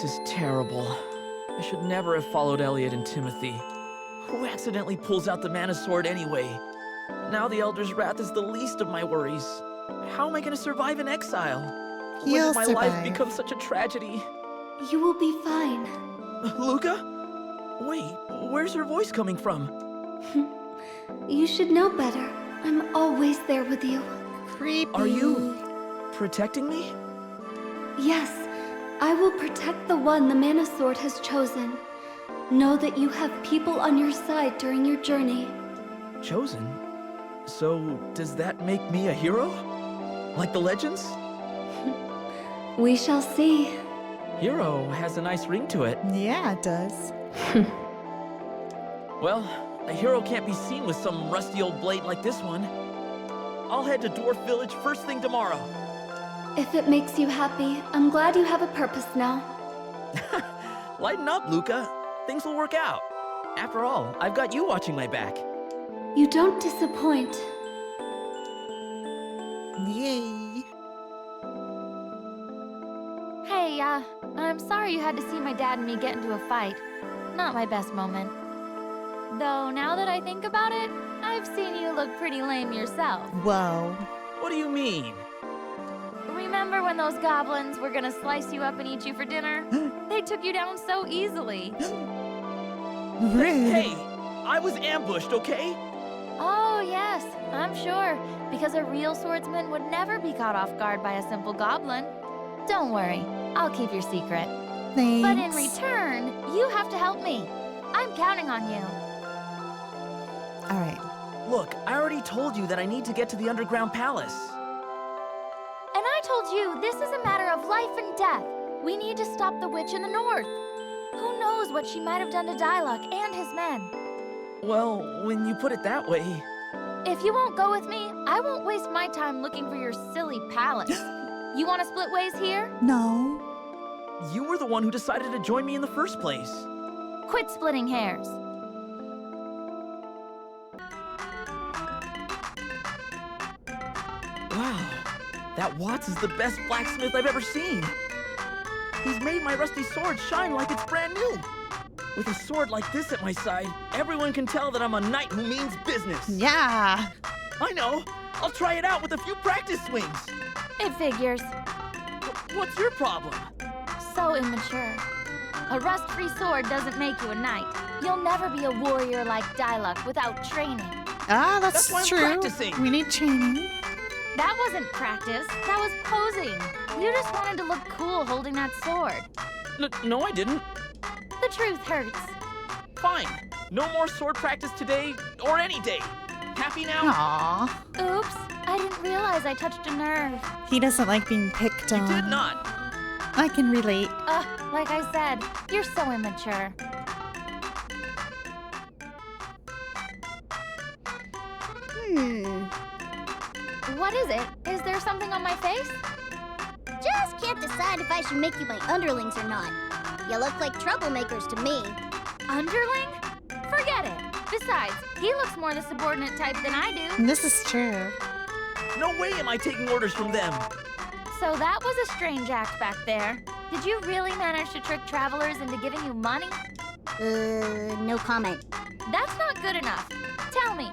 This is terrible. I should never have followed Elliot and Timothy. Who accidentally pulls out the mana sword anyway? Now the Elder's Wrath is the least of my worries. How am I gonna survive in exile? When You'll did my survive. life become such a tragedy? You will be fine. Luca? Wait, where's her voice coming from? You should know better. I'm always there with you. Creepy. Are you protecting me? Yes, I will protect the one the Mana Sword has chosen. Know that you have people on your side during your journey. Chosen? So, does that make me a hero? Like the legends? We shall see. Hero has a nice ring to it. Yeah, it does. Well, a hero can't be seen with some rusty old blade like this one. I'll head to Dwarf Village first thing tomorrow. If it makes you happy, I'm glad you have a purpose now. Lighten up, Luca. Things will work out. After all, I've got you watching my back. You don't disappoint. Yay. Hey, I'm sorry you had to see my dad and me get into a fight. Not my best moment. Though, now that I think about it, I've seen you look pretty lame yourself. Whoa. What do you mean? Remember when those goblins were gonna slice you up and eat you for dinner? They took you down so easily. Rude. Hey, I was ambushed, okay? Oh, yes, I'm sure. Because a real swordsman would never be caught off guard by a simple goblin. Don't worry, I'll keep your secret. Thanks. But in return, you have to help me. I'm counting on you. All right. Look, I already told you that I need to get to the underground palace. And I told you this is a matter of life and death. We need to stop the witch in the north. Who knows what she might have done to Diluc and his men? Well, when you put it that way... If you won't go with me, I won't waste my time looking for your silly palace. You want to split ways here? No. You were the one who decided to join me in the first place. Quit splitting hairs. Wow, that Watts is the best blacksmith I've ever seen. He's made my rusty sword shine like it's brand new. With a sword like this at my side, everyone can tell that I'm a knight who means business. Yeah. I know. I'll try it out with a few practice swings. It figures. What's your problem? So immature. A rust-free sword doesn't make you a knight. You'll never be a warrior like Diluc without training. Ah, That's why I'm true. practicing. We need training. That wasn't practice. That was posing. You just wanted to look cool holding that sword. No, I didn't. The truth hurts. Fine. No more sword practice today or any day. Happy now? Aw. Oops, I didn't realize I touched a nerve. He doesn't like being picked You on. did not. I can relate. Like I said, you're so immature. What is it? Is there something on my face? Just can't decide if I should make you my underlings or not. You look like troublemakers to me. Underling? Forget it. Besides, he looks more the subordinate type than I do. This is true. No way am I taking orders from them. So that was a strange act back there. Did you really manage to trick travelers into giving you money? No comment. That's not good enough. Tell me.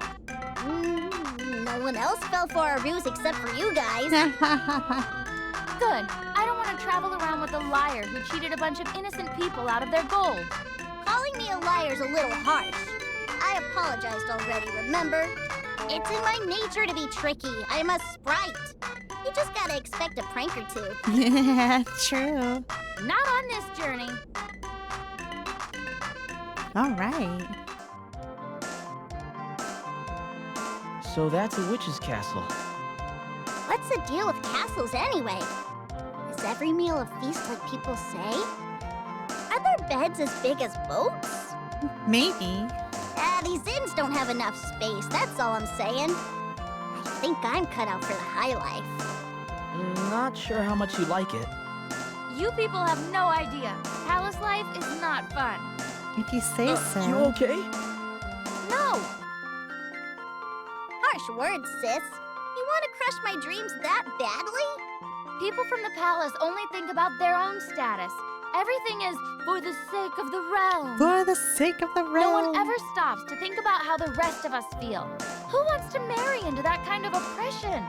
No one else fell for our ruse except for you guys. Good. I don't want to travel around with a liar who cheated a bunch of innocent people out of their gold. Calling me a liar's a little harsh. I apologized already, remember? It's in my nature to be tricky. I'm a sprite. You just gotta expect a prank or two. Yeah, true. Not on this journey. All right. So that's a witch's castle. What's the deal with castles anyway? Is every meal a feast like people say? Are there beds as big as boats? Maybe. These inns don't have enough space, that's all I'm saying. I think I'm cut out for the high life. Not sure how much you like it. You people have no idea. Palace life is not fun. If you say so. You okay? No! Harsh words, sis. You want to crush my dreams that badly? People from the palace only think about their own status. Everything is for the sake of the realm. For the sake of the No realm. one ever stops to think about how the rest of us feel. Who wants to marry into that kind of oppression?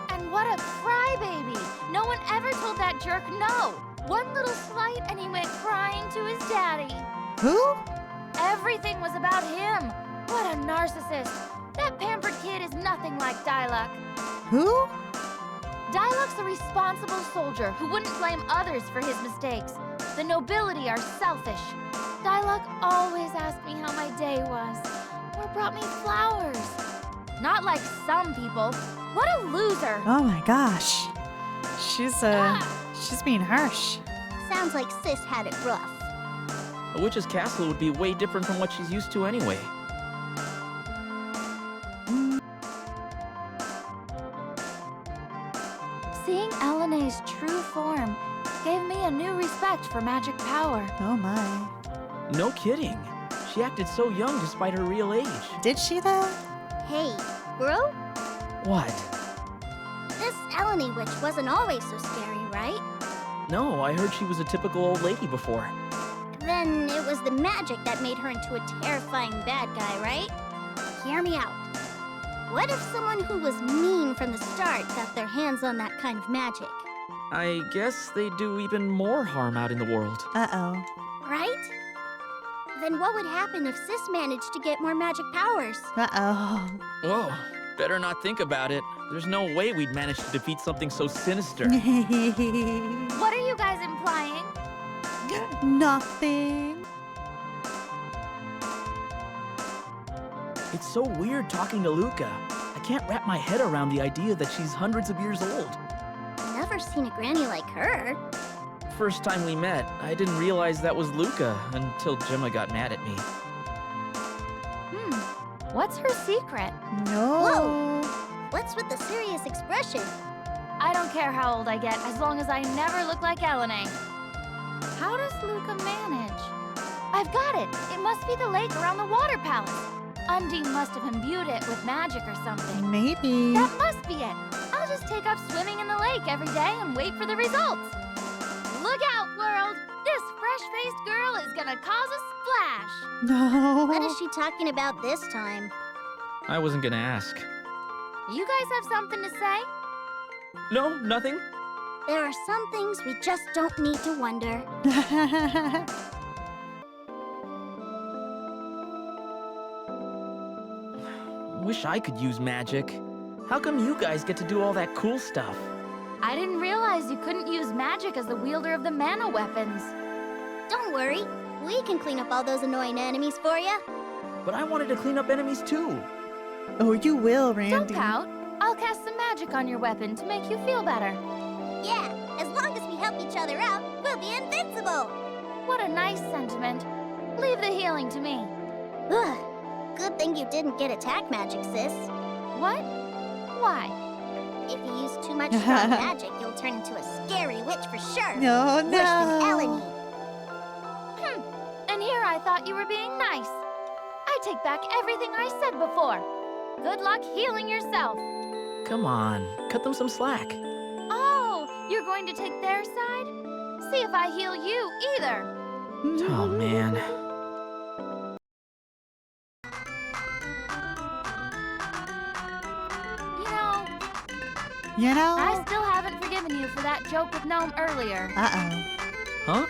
And what a crybaby! No one ever told that jerk no. One little slight and he went crying to his daddy. Who? Everything was about him. What a narcissist. That pampered kid is nothing like Diluc. Who? Diluc's a responsible soldier who wouldn't blame others for his mistakes. The nobility are selfish. Diluc always asked me how my day was, or brought me flowers. Not like some people. What a loser! Oh my gosh. She's being harsh. Sounds like Sis had it rough. A witch's castle would be way different from what she's used to anyway. Seeing Elena's true form gave me a new respect for magic power. Oh my. No kidding. She acted so young despite her real age. Did she though? Hey, bro? What? This Eleni witch wasn't always so scary, right? No, I heard she was a typical old lady before. Then it was the magic that made her into a terrifying bad guy, right? Hear me out. What if someone who was mean from the start got their hands on that kind of magic? I guess they do even more harm out in the world. Uh-oh. Right? Then what would happen if Sis managed to get more magic powers? Uh-oh. Whoa, better not think about it. There's no way we'd manage to defeat something so sinister. What are you guys implying? Nothing. It's so weird talking to Luca. I can't wrap my head around the idea that she's hundreds of years old. Never seen a granny like her. First time we met, I didn't realize that was Luca until Gemma got mad at me. What's her secret? No. What's with the serious expression? I don't care how old I get, as long as I never look like Elena. How does Luca manage? I've got it! It must be the lake around the water palace. Undine must have imbued it with magic or something. Maybe. That must be it. I'll just take up swimming in the lake every day and wait for the results. Look out, world! This fresh-faced girl is gonna cause a splash. No. What is she talking about this time? I wasn't gonna ask. You guys have something to say? No, nothing. There are some things we just don't need to wonder. Wish I could use magic. How come you guys get to do all that cool stuff? I didn't realize you couldn't use magic as the wielder of the mana weapons. Don't worry, we can clean up all those annoying enemies for you. But I wanted to clean up enemies too. Oh, you will, Randy. Don't pout. I'll cast some magic on your weapon to make you feel better. Yeah, as long as we help each other out, we'll be invincible. What a nice sentiment. Leave the healing to me. Ugh, good thing you didn't get attack magic, Sis. What? Why? If you use too much strong magic, you'll turn into a scary witch for sure. No, Worse than no. Eleni. And here I thought you were being nice. I take back everything I said before. Good luck healing yourself. Come on, cut them some slack. Oh, you're going to take their side? See if I heal you either. Oh man. You know, You know? I still haven't forgiven you for that joke with Gnome earlier. Uh-oh. Huh?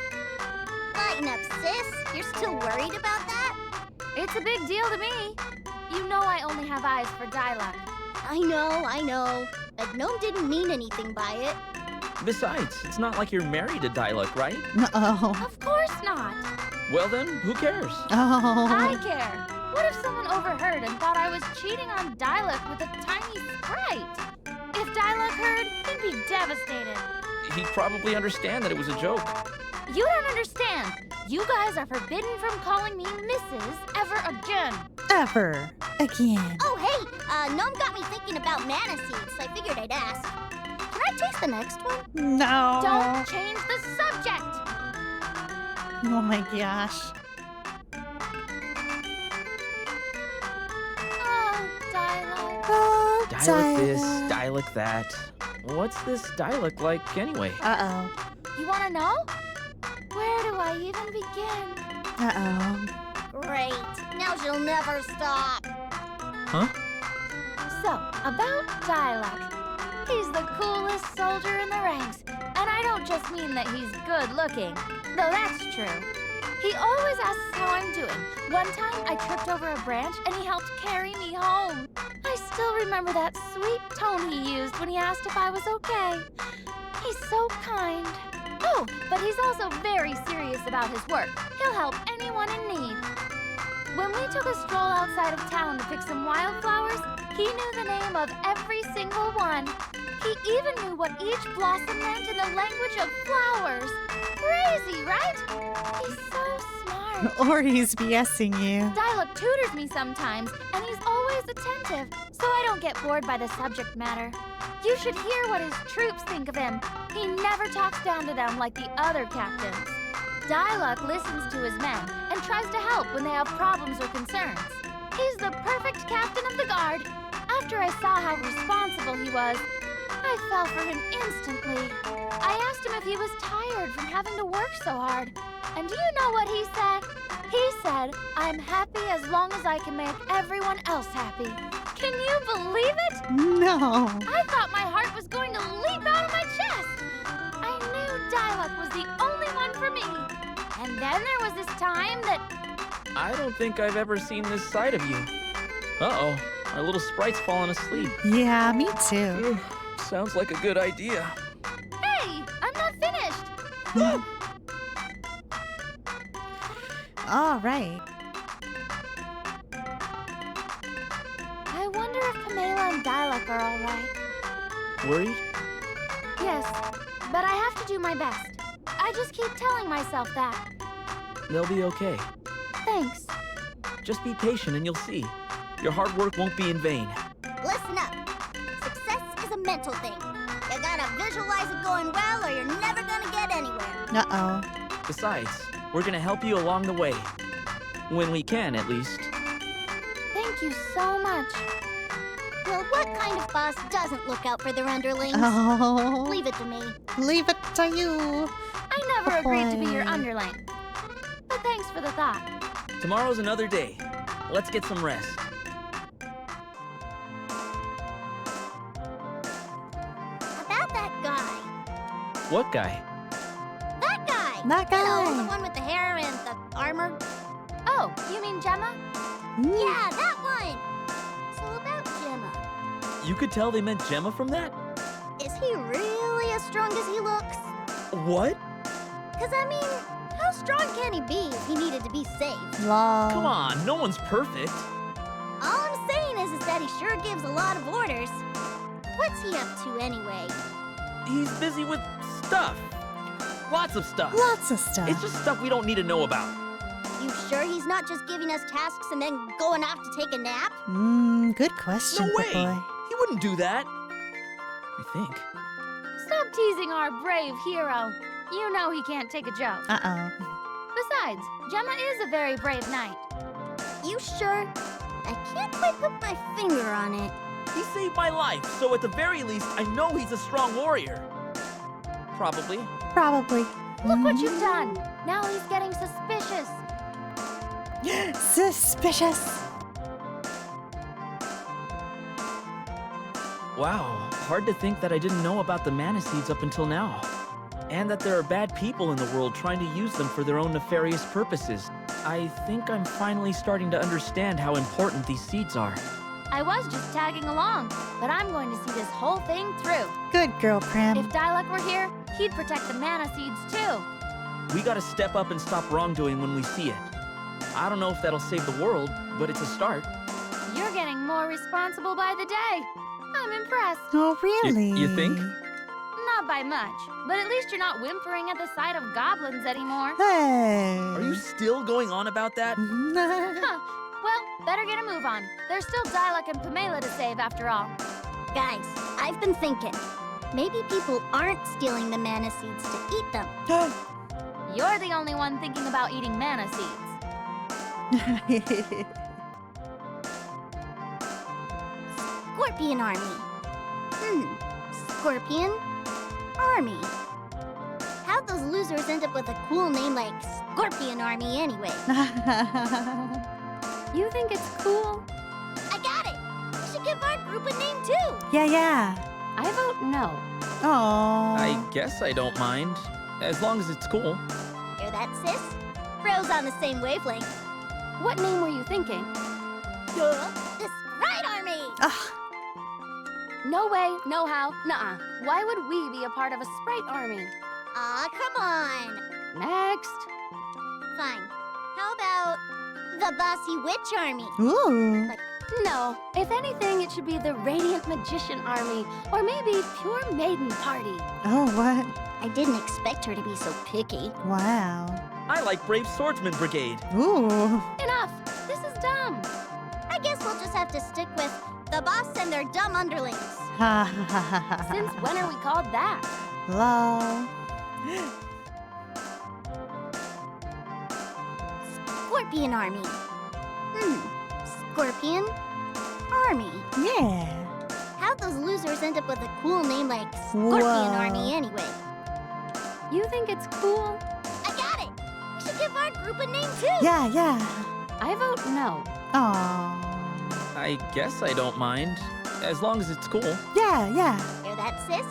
Lighten up, Sis. You're still worried about that? It's a big deal to me. You know I only have eyes for Diluc. I know. But Gnome didn't mean anything by it. Besides, it's not like you're married to Diluc, right? Uh-oh. Of course not. Well then, who cares? Oh. I care. What if someone overheard and thought I was cheating on Diluc with a tiny sprite? If Diluc heard, he'd be devastated. He'd probably understand that it was a joke. You don't understand. You guys are forbidden from calling me Mrs. ever again. Ever again. Oh, hey, Gnome got me thinking about mana seeds, so I figured I'd ask. Can I taste the next one? No. Don't change the subject. Oh my gosh. Oh, Diluc. Oh, Diluc this, Diluc. Diluc that. What's this Diluc like anyway? Uh-oh. You want to know? Where do I even begin? Uh-oh. Great. Now she'll never stop. Huh? So, about Dialog. He's the coolest soldier in the ranks. And I don't just mean that he's good looking, though that's true. He always asks how I'm doing. One time I tripped over a branch and he helped carry me home. I still remember that sweet tone he used when he asked if I was okay. He's so kind. Oh, but he's also very serious about his work. He'll help anyone in need. When we took a stroll outside of town to pick some wildflowers, he knew the name of every single one. He even knew what each blossom meant in the language of flowers. Crazy, right? He's so smart. Or he's BSing you. Dialog tutors me sometimes, and he's always attentive, so I don't get bored by the subject matter. You should hear what his troops think of him. He never talks down to them like the other captains. Dialog listens to his men and tries to help when they have problems or concerns. He's the perfect captain of the guard. After I saw how responsible he was, I fell for him instantly. I asked him if he was tired from having to work so hard. And do you know what he said? He said, "I'm happy as long as I can make everyone else happy." Can you believe it? No. I thought my heart was going to leap out of my chest. I knew Dialog was the only one for me. And then there was this time that... I don't think I've ever seen this side of you. Uh-oh, our little sprite's fallen asleep. Yeah, me too. Sounds like a good idea. Hey, I'm not finished. All right. I wonder if Pamela and Dialog are all right. Worried? Yes, but I have to do my best. I just keep telling myself that. They'll be okay. Thanks. Just be patient and you'll see. Your hard work won't be in vain. Listen up. Success is a mental thing. You gotta visualize it going well or you're never gonna get anywhere. Uh-oh. Besides, we're gonna help you along the way. When we can, at least. Thank you so much. Well, what kind of boss doesn't look out for their underlings? Oh. Leave it to me. Leave it to you. I never agreed to be your Boy. underling. But thanks for the thought. Tomorrow's another day. Let's get some rest. About that guy. What guy? That guy! That You know, guy. the one with the hair and the armor. Oh, you mean Gemma? Yeah, that one! So about Gemma. You could tell they meant Gemma from that? Is he really as strong as he looks? What? Cause I mean, how strong can he be if he needed to be saved? Lol. Come on, no one's perfect. All I'm saying is that he sure gives a lot of orders. What's he up to anyway? He's busy with stuff. Lots of stuff. Lots of stuff. It's just stuff we don't need to know about. You sure he's not just giving us tasks and then going off to take a nap? Good question, No good way! boy. He wouldn't do that. I think. Stop teasing our brave hero. You know he can't take a joke. Uh-oh. Besides, Gemma is a very brave knight. You sure? I can't quite put my finger on it. He saved my life, so at the very least, I know he's a strong warrior. Probably. Probably. Look what you've done. Now he's getting suspicious. Suspicious. Wow, hard to think that I didn't know about the mana seeds up until now. And that there are bad people in the world trying to use them for their own nefarious purposes. I think I'm finally starting to understand how important these seeds are. I was just tagging along, but I'm going to see this whole thing through. Good girl, Prim. If Dialog were here, he'd protect the mana seeds too. We gotta step up and stop wrongdoing when we see it. I don't know if that'll save the world, but it's a start. You're getting more responsible by the day. I'm impressed. Oh, really? You think? Not by much, but at least you're not whimpering at the sight of goblins anymore. Hey. Are you still going on about that? Huh. Well, better get a move on. There's still Dialog and Pamela to save after all. Guys, I've been thinking. Maybe people aren't stealing the mana seeds to eat them. You're the only one thinking about eating mana seeds. Scorpion Army. Scorpion Army. How'd How'd those losers end up with a cool name like Scorpion Army anyway? You think it's cool? I got it! We should give our group a name too! Yeah. I vote no. Oh. I guess I don't mind, as long as it's cool. Hear that, sis? Bros on the same wavelength. What name were you thinking? Duh! The Sprite Army! Ugh. No way, no how, nuh-uh. Why would we be a part of a sprite army? Aw, come on! Next. Fine. How about the Bossy Witch Army? Ooh. No, if anything, it should be the Radiant Magician Army, or maybe Pure Maiden Party. Oh, what? I didn't expect her to be so picky. Wow. I like Brave Swordsman Brigade. Ooh. Enough! This is dumb. I guess we'll just have to stick with the boss and their dumb underlings. Ha ha ha ha ha. Since when are we called that? Lol. Scorpion Army. Scorpion Army. Yeah. How'd those losers end up with a cool name like Scorpion Whoa. Army anyway? You think it's cool? I got it! We should give our group a name too! Yeah. I vote no. Oh. I guess I don't mind, as long as it's cool. Yeah. Hear that, sis?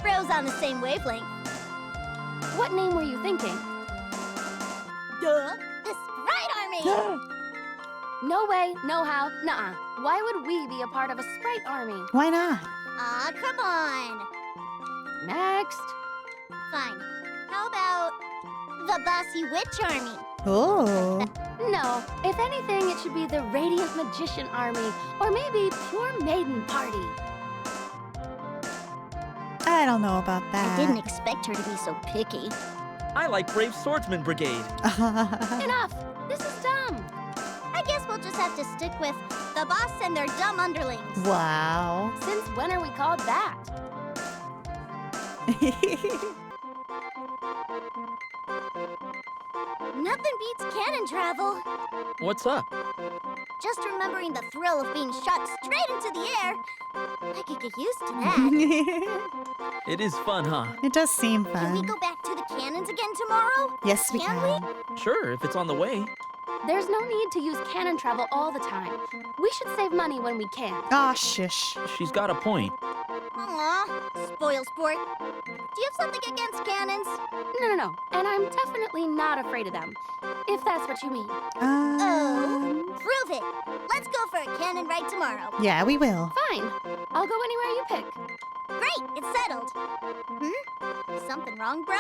Bros on the same wavelength. What name were you thinking? Duh! The Sprite Army! No way, no how, nuh-uh. Why would we be a part of a sprite army? Why not? Aw, come on! Next. Fine. How about the Bossy Witch Army? Oh. No, if anything, it should be the Radiant Magician Army, or maybe Pure Maiden Party. I don't know about that. I didn't expect her to be so picky. I like Brave Swordsman Brigade. Enough! This is dumb. I guess we'll just have to stick with the boss and their dumb underlings. Wow. Since when are we called that? Nothing beats cannon travel. What's up? Just remembering the thrill of being shot straight into the air. I could get used to that. It is fun, huh? It does seem Can we fun. go back to the cannons again tomorrow? Yes, we Can can. Sure, if it's on the way. There's no need to use cannon travel all the time. We should save money when we can. Aw, shush. She's got a point. Aw, spoil sport. Do you have something against cannons? No. And I'm definitely not afraid of them. If that's what you mean. Prove it. Let's go for a cannon ride tomorrow. Yeah, we will. Fine. I'll go anywhere you pick. Great, it's settled. Something wrong, bro?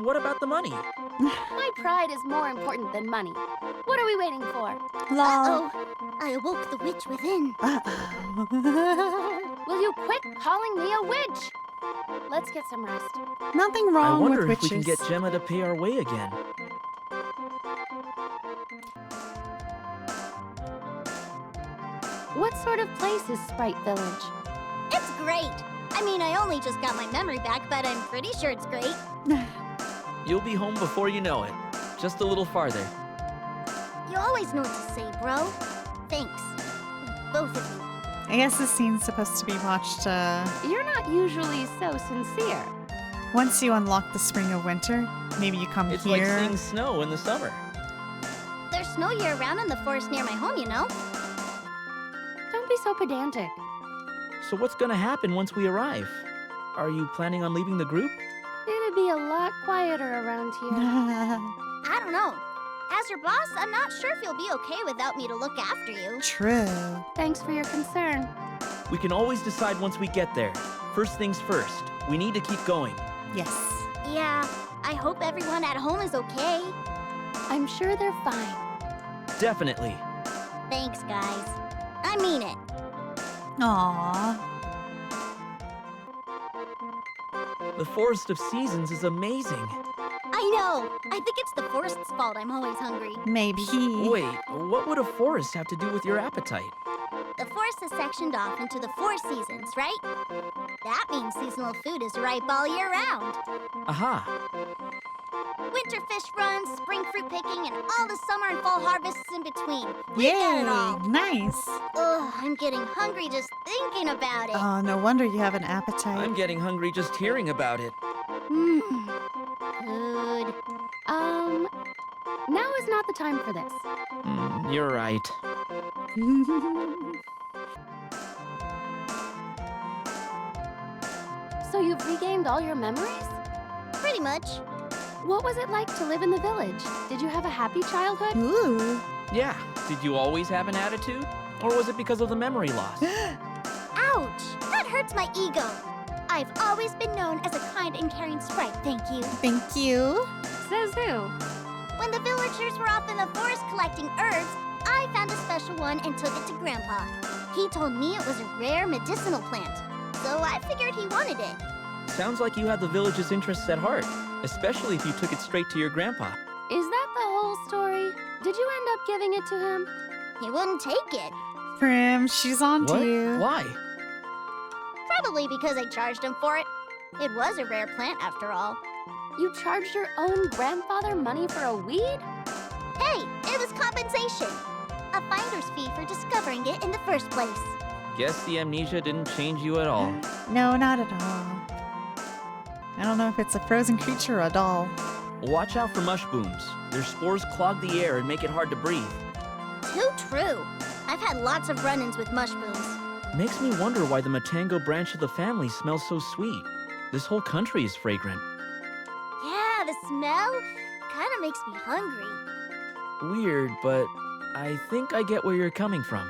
What about the money? My pride is more important than money. What are we waiting for? Lol. Uh-oh. I awoke the witch within. Uh-oh. Will you quit calling me a witch? Let's get some rest. Nothing I wrong wonder with if we witches. can get Gemma to pay our way again. What sort of place is Sprite Village? It's great. I mean, I only just got my memory back, but I'm pretty sure it's great. You'll be home before you know it. Just a little farther. You always know what to say, bro. Thanks. Both of you. I guess this scene's supposed to be watched, You're not usually so sincere. once you unlock the spring or winter. Maybe you come It's here. like seeing snow in the summer. There's snow year-round in the forest near my home, you know? Don't be so pedantic. So what's gonna happen once we arrive? Are you planning on leaving the group? It'd be a lot quieter around here. I don't know. As your boss, I'm not sure if you'll be okay without me to look after you. True. Thanks for your concern. We can always decide once we get there. First things first, we need to keep going. Yes. Yeah, I hope everyone at home is okay. I'm sure they're fine. Definitely. Thanks, guys. I mean it. Aww. The Forest of Seasons is amazing. I know. I think it's the forest's fault I'm always hungry. Maybe. Wait, what would a forest have to do with your appetite? The forest is sectioned off into the 4 seasons, right? That means seasonal food is ripe all year round. Aha. Winter fish runs, spring fruit picking, and all the summer and fall harvests in between. We got it all. Nice. Ugh, I'm getting hungry just thinking about it. Oh, no wonder you have an appetite. I'm getting hungry just hearing about it. Mmm. Rude. Now is not the time for this. You're right. So you've regained all your memories? Pretty much. What was it like to live in the village? Did you have a happy childhood? Ooh. Yeah, did you always have an attitude? Or was it because of the memory loss? Ouch! That hurts my ego. I've always been known as a kind and caring sprite, thank you. Thank you. Says who? When the villagers were off in the forest collecting herbs, I found a special one and took it to Grandpa. He told me it was a rare medicinal plant, so I figured he wanted it. Sounds like you had the village's interests at heart, especially if you took it straight to your grandpa. Is that the whole story? Did you end up giving it to him? He wouldn't take it. Prim, she's on What? to you. Why? Probably because I charged him for it. It was a rare plant after all. You charged your own grandfather money for a weed? Hey, it was compensation. A finder's fee for discovering it in the first place. Guess the amnesia didn't change you at all. No, not at all. I don't know if it's a frozen creature or a doll. Watch out for mushbooms. Their spores clog the air and make it hard to breathe. Too true. I've had lots of run-ins with mushrooms. Makes me wonder why the Matango branch of the family smells so sweet. This whole country is fragrant. Yeah, the smell kinda makes me hungry. Weird, but I think I get where you're coming from.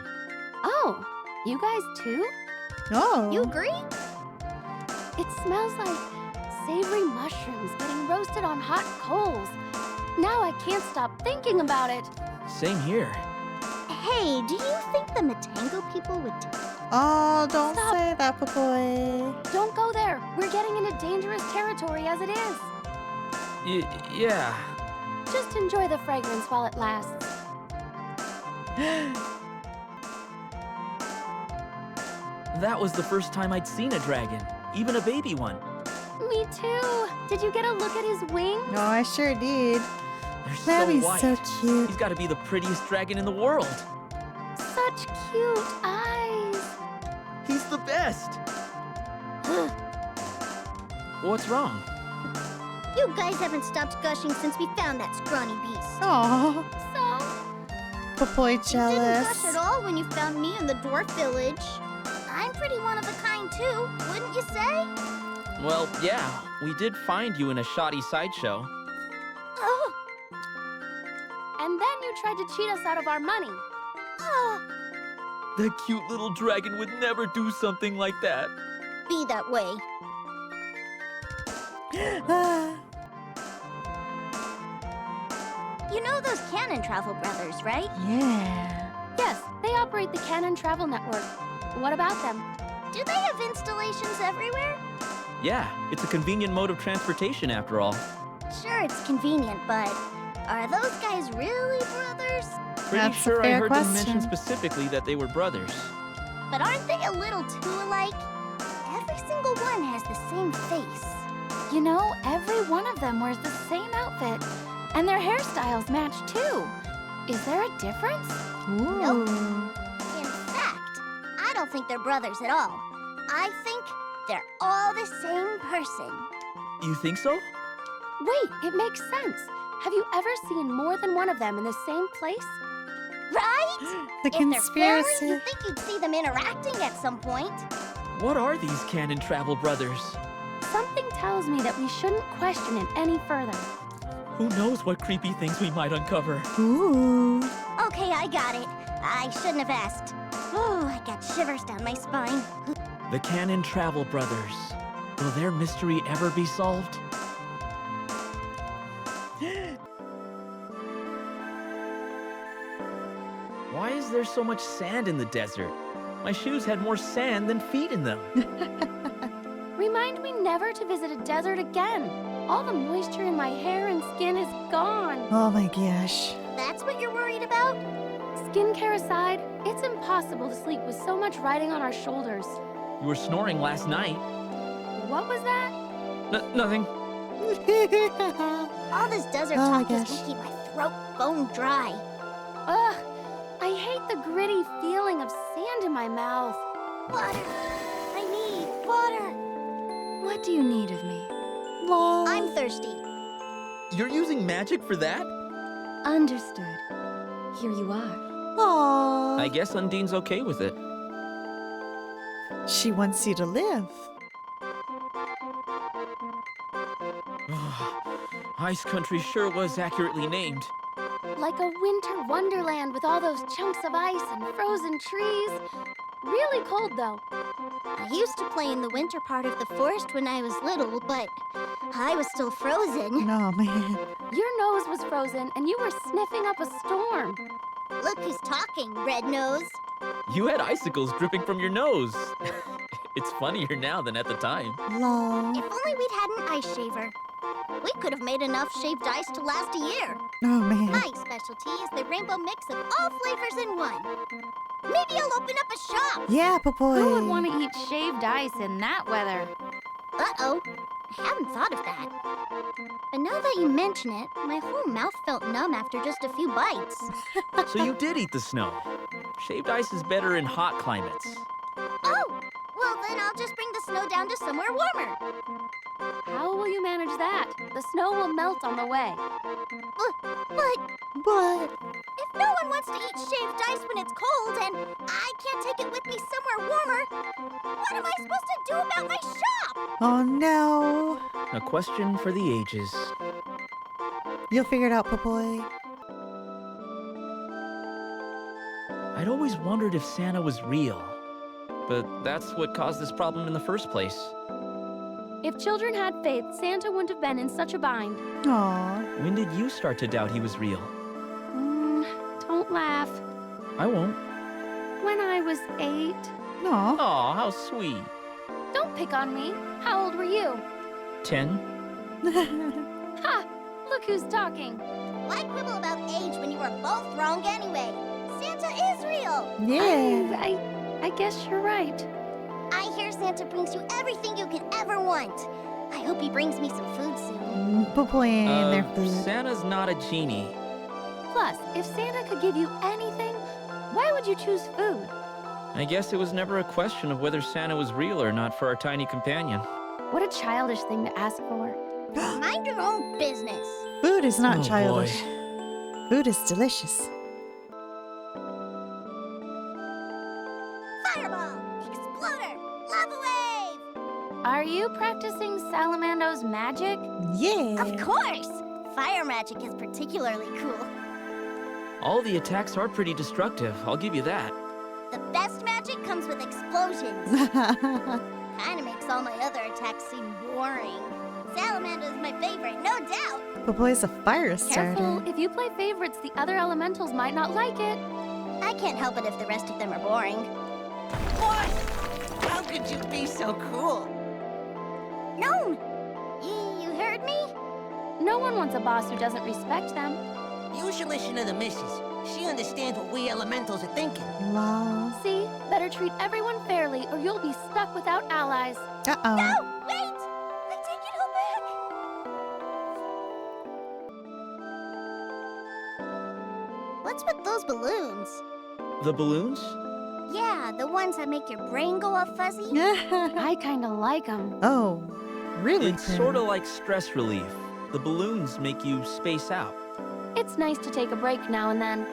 Oh, you guys too? Oh. You agree? It smells like savory mushrooms getting roasted on hot coals. Now I can't stop thinking about it. Same here. Hey, do you think the Matango people would Oh, don't Stop. say that, boy. Don't go there. We're getting into dangerous territory as it is. Yeah. Just enjoy the fragrance while it lasts. That was the first time I'd seen a dragon, even a baby one. Me too. Did you get a look at his wings? No, I sure did. They're so That'd be white. so cute. He's got to be the prettiest dragon in the world. Such cute eyes. He's the best. What's wrong? You guys haven't stopped gushing since we found that scrawny beast. Aw, So, Papoy You didn't jealous. gush at all when you found me in the dwarf village. I'm pretty one of a kind too, wouldn't you say? Well, yeah, we did find you in a shoddy sideshow. Oh, and then you tried to cheat us out of our money. oh, That cute little dragon would never do something like that. be that way. Ah, You know those Cannon Travel brothers, right? yeah. Yes, they operate the Canon Travel Network. What about them? Do they have installations everywhere? Yeah, it's a convenient mode of transportation after all. Sure, it's convenient, but are those guys really brothers? Pretty That's a sure I fair heard them mention question. specifically that they were brothers. But aren't they a little too alike? Every single one has the same face. You know, every one of them wears the same outfit, and their hairstyles match too. Is there a difference? Ooh. In fact, I don't think they're brothers at all. I think they're all the same person. You think so? Wait, it makes sense. Have you ever seen more than one of them in the same place? Right? The If they're family, conspiracy. you'd think you'd see them interacting at some point. What are these Canon Travel brothers? Something tells me that we shouldn't question it any further. Who knows what creepy things we might uncover? Ooh. Okay, I got it. I shouldn't have asked. Oh, I got shivers down my spine. The Canon Travel brothers. Will their mystery ever be solved? Why is there so much sand in the desert? My shoes had more sand than feet in them. Remind me never to visit a desert again. All the moisture in my hair and skin is gone. Oh my gosh. That's what you're worried about? Skincare aside, it's impossible to sleep with so much riding on our shoulders. You were snoring last night. What was that? Nothing. All this desert Oh my talk just gosh. won't keep my throat bone dry. Ugh, I hate the gritty feeling of sand in my mouth. Water. I need water. What do you need of me? Lol. I'm thirsty. You're using magic for that? Understood. Here you are. Aww. I guess Undine's okay with it. She wants you to live. Ice Country sure was accurately named. Like a winter wonderland with all those chunks of ice and frozen trees. Really cold, though. I used to play in the winter part of the forest when I was little, but I was still frozen. Oh, man. Your nose was frozen, and you were sniffing up a storm. Look who's talking, Red Nose. You had icicles dripping from your nose. It's funnier now than at the time. Lol. If only we'd had an ice shaver. We could have made enough shaved ice to last a year. Oh, man. My specialty is the rainbow mix of all flavors in one. Maybe I'll open up a shop. Yeah, Papoy. Who would want to eat shaved ice in that weather? Uh-oh. I hadn't thought of that. But now that you mention it, my whole mouth felt numb after just a few bites. So you did eat the snow. Shaved ice is better in hot climates. Oh, well then I'll just bring the snow down to somewhere warmer. How will you manage that? The snow will melt on the way. But if no one wants to eat shaved ice when it's cold and I can't take it with me somewhere warmer, what am I supposed to do about my shop? Oh, no. A question for the ages. You'll figure it out, Papoy. I'd always wondered if Santa was real. But that's what caused this problem in the first place. If children had faith, Santa wouldn't have been in such a bind. Aw. When did you start to doubt he was real? Don't laugh. I won't. When I was 8. Aw. Aw, how sweet. Don't pick on me. How old were you? 10? Ha! Look who's talking. Why quibble about age when you are both wrong anyway? Santa is real. Yeah. I guess you're right. I hear Santa brings you everything you can ever want. I hope he brings me some food soon. Papoy and their food. Santa's not a genie. Plus, if Santa could give you anything, why would you choose food? I guess it was never a question of whether Santa was real or not for our tiny companion. What a childish thing to ask for. Mind your own business. Food is not Oh, childish. boy. Food is delicious. Fireball! Exploder! Lava wave! Are you practicing Salamando's magic? Yeah. Of course! Fire magic is particularly cool. All the attacks are pretty destructive, I'll give you that. The best magic comes with explosions. Kinda makes all my other attacks seem boring. Salamander is my favorite, no doubt. Papoy's a fire starter. Careful, if you play favorites, the other elementals might not like it. I can't help it if the rest of them are boring. What? How could you be so cruel? Gnome! You heard me? No one wants a boss who doesn't respect them. You should listen to the missus. She understands what we elementals are thinking. Lol. See? Better treat everyone fairly or you'll be stuck without allies. Uh-oh. No! Wait! I take it all back! What's with those balloons? The balloons? Yeah, the ones that make your brain go all fuzzy? I kinda like them. Oh, really? It's sort of like stress relief. The balloons make you space out. It's nice to take a break now and then.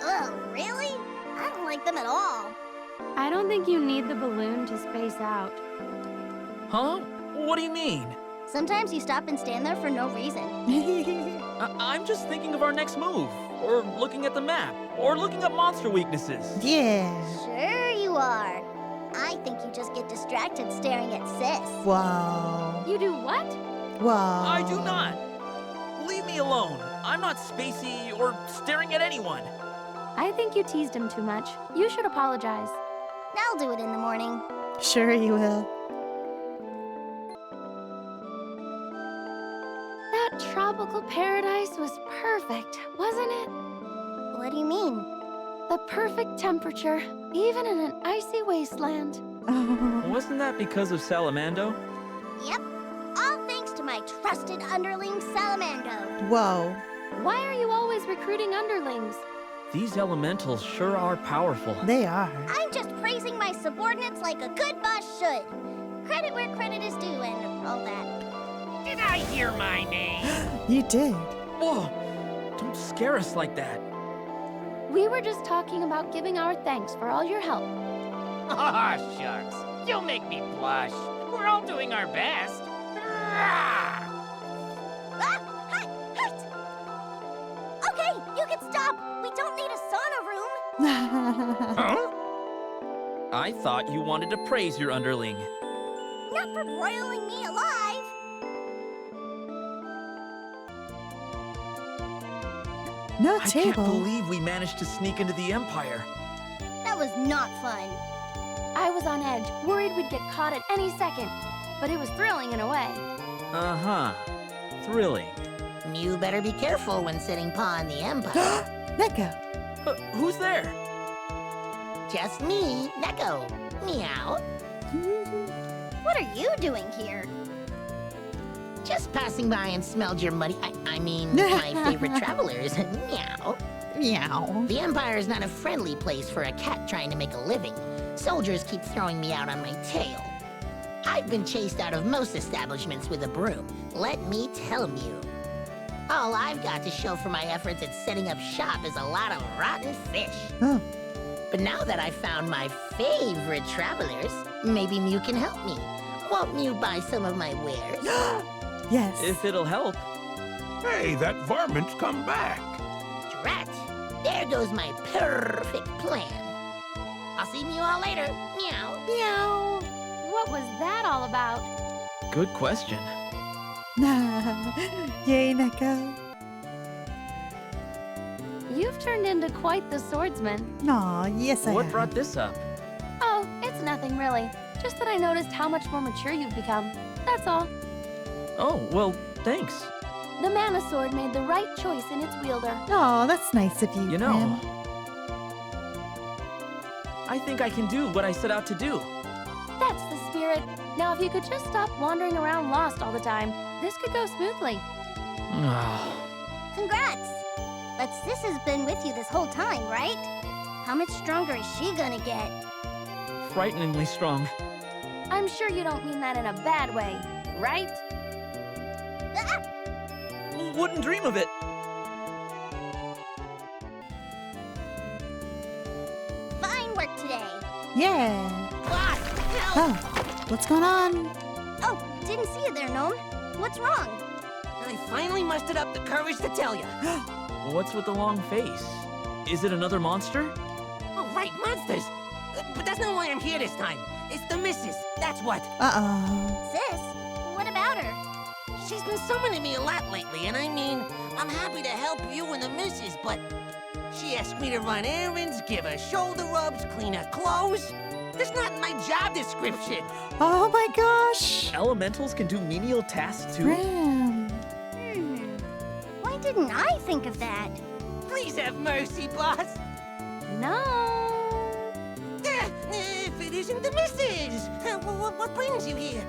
Oh, really? I don't like them at all. I don't think you need the balloon to space out. Huh? What do you mean? Sometimes you stop and stand there for no reason. I'm just thinking of our next move, or looking at the map, or looking up monster weaknesses. Yeah. Sure you are. I think you just get distracted staring at Sis. Wow. You do what? Wow. I do not. Leave me alone. I'm not spacey or staring at anyone. I think you teased him too much. You should apologize. I'll do it in the morning. Sure you will. That tropical paradise was perfect, wasn't it? What do you mean? The perfect temperature, even in an icy wasteland. Oh. Wasn't that because of Salamando? Yep. All thanks to my trusted underling, Salamando. Whoa. Why are you always recruiting underlings? These elementals sure are powerful. They are. I'm just praising my subordinates like a good boss should. Credit where credit is due and all that. Did I hear my name? You did. Whoa! Don't scare us like that. We were just talking about giving our thanks for all your help. Aw, shucks. You'll make me blush. We're all doing our best. Ah! Hi! Okay, you can stop. We don't need a sauna room. Huh? I thought you wanted to praise your underling. Not for broiling me alive. No I can't table. believe we managed to sneak into the Empire. That was not fun. I was on edge, worried we'd get caught at any second. But it was thrilling in a way. Uh-huh. Thrilling. You better be careful when setting paw on the Empire. Neko. Who's there? Just me, Neko. Meow. What are you doing here? Just passing by and smelled your muddy... I mean, my favorite travelers. Meow. Meow. The Empire is not a friendly place for a cat trying to make a living. Soldiers keep throwing me out on my tail. I've been chased out of most establishments with a broom. Let me tell you. All I've got to show for my efforts at setting up shop is a lot of rotten fish. Oh. But now that I've found my favorite travelers, maybe Mew can help me. Won't Mew buy some of my wares? Yes. If it'll help. Hey, that varmint's come back. Drat! There goes my perfect plan. I'll see you all later. Meow. Meow. What was that all about? Good question. Yay, Neko. You've turned into quite the swordsman. Aw, yes I What have. brought this up? Oh, it's nothing really. Just that I noticed how much more mature you've become. That's all. Oh, well, thanks. The Mana Sword made the right choice in its wielder. Oh, that's nice of you, You know, Prim. I think I can do what I set out to do. That's the spirit. Now, if you could just stop wandering around lost all the time, this could go smoothly. Congrats! But Sis has been with you this whole time, right? How much stronger is she gonna get? Frighteningly strong. I'm sure you don't mean that in a bad way, right? Ah! Wouldn't dream of it. Fine work today. Yeah. What? Help! Oh, what's going on? Oh, didn't see you there, Gnome. What's wrong? I finally mustered up the courage to tell you. What's with the long face? Is it another monster? Oh, right, monsters. But that's not why I'm here this time. It's the missus, that's what. Uh-oh. Sis, what about her? She's been summoning me a lot lately, and I mean, I'm happy to help you and the missus, but she asked me to run errands, give her shoulder rubs, clean her clothes. That's not in my job description. Oh my gosh. Elementals can do menial tasks too? Prim. Why didn't I think of that? Please have mercy, boss. No. If it isn't the missus, what brings you here?